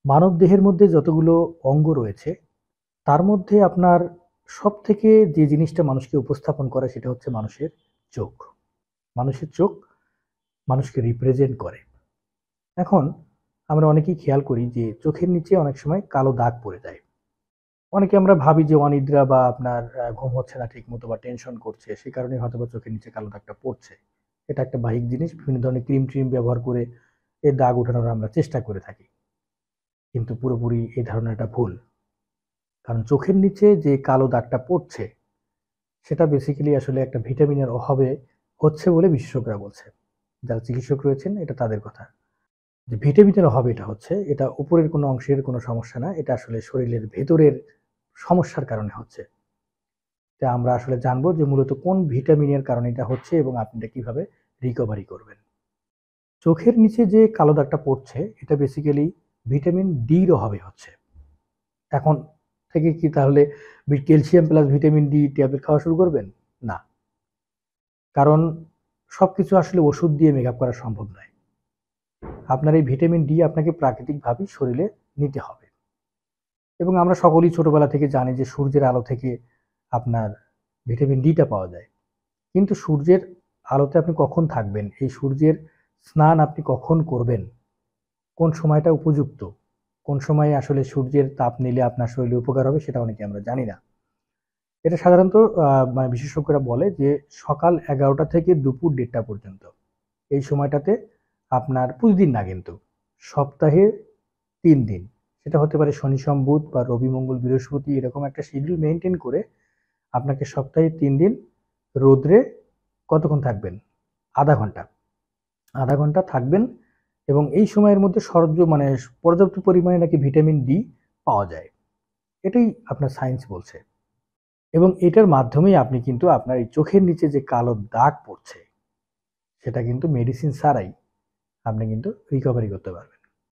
মানবদেহের মধ্যে যতগুলো অঙ্গ রয়েছে তার মধ্যে আপনার সবথেকে যে জিনিসটা মানুষকে উপস্থাপন করে সেটা হচ্ছে মানুষের চোখ। মানুষের চোখ মানুষকে রিপ্রেজেন্ট করে। এখন আমরা অনেকেই খেয়াল করি যে চোখের নিচে অনেক সময় কালো দাগ পড়ে যায়। অনেকে আমরা ভাবি যে অনিদ্রা বা আপনার ঘুম হচ্ছে না ঠিক মতো বা টেনশন করছে, সে কারণে হয়তো বা চোখের নিচে কালো দাগটা পড়ছে। এটা একটা বাহ্যিক জিনিস, বিভিন্ন ধরনের ক্রিম ট্রিম ব্যবহার করে এই দাগ ওঠানোর আমরা চেষ্টা করে থাকি, কিন্তু পুরোপুরি এই ধারণাটা ভুল। কারণ চোখের নিচে যে কালো দাগটা পড়ছে সেটা বেসিক্যালি আসলে একটা ভিটামিনের অভাবে হচ্ছে বলে বিশেষজ্ঞরা বলছে। যারা চিকিৎসক রয়েছেন এটা তাদের কথা, যে ভিটামিনের অভাবে এটা হচ্ছে, এটা উপরের কোনো অংশের কোনো সমস্যা না, এটা আসলে শরীরের ভেতরের সমস্যার কারণে হচ্ছে। তা আমরা আসলে জানবো যে মূলত কোন ভিটামিনের কারণে এটা হচ্ছে এবং আপনি এটা কিভাবে রিকভারি করবেন। চোখের নিচে যে কালো দাগটা পড়ছে এটা বেসিক্যালি ভিটামিন ডির অভাবে হচ্ছে। এখন থেকে কি তাহলে calcium plus vitamin D tablet খাওয়া শুরু করবেন? না, কারণ সবকিছু আসলে ওষুধ দিয়ে মেকআপ করা সম্ভব নয়। আপনার এই ভিটামিন ডি আপনাকে প্রাকৃতিকভাবেই শরীরে নিতে হবে। এবং আমরা সকলেই ছোটবেলা থেকে জানি যে সূর্যের আলো থেকে আপনার ভিটামিন ডিটা পাওয়া যায়। কিন্তু সূর্যের আলোতে আপনি কখন থাকবেন, এই সূর্যের স্নান আপনি কখন করবেন, কোন সময়টা উপযুক্ত, কোন সময়ে আসলে সূর্যের তাপ নিলে আপনার শরীরে উপকার হবে সেটা অনেকে আমরা জানি না। এটা সাধারণত মানে বিশেষজ্ঞরা বলে যে সকাল 11টা থেকে দুপুর 1:30টা পর্যন্ত এই সময়টাতে আপনার প্রতিদিন না, কিন্তু সপ্তাহে 3 দিন, সেটা হতে পারে শনি সোম বুধ বা রবি মঙ্গল বৃহস্পতি, এরকম একটা শিডিউল মেনটেন করে আপনাকে সপ্তাহে 3 দিন রোদ্রে কতক্ষণ থাকবেন? আধা ঘন্টা। আধা ঘন্টা থাকবেন এবং এই সময়ের মধ্যে মানে পর্যাপ্ত পরিমাণে নাকি ভিটামিন ডি পাওয়া যায়। এটাই আপনার সায়েন্স বলছে। এবং এটার মাধ্যমেই আপনি কিন্তু আপনার এই চোখের নিচে যে কালো দাগ পড়ছে সেটা কিন্তু মেডিসিন ছাড়াই আপনি কিন্তু রিকভারি করতে পারবেন।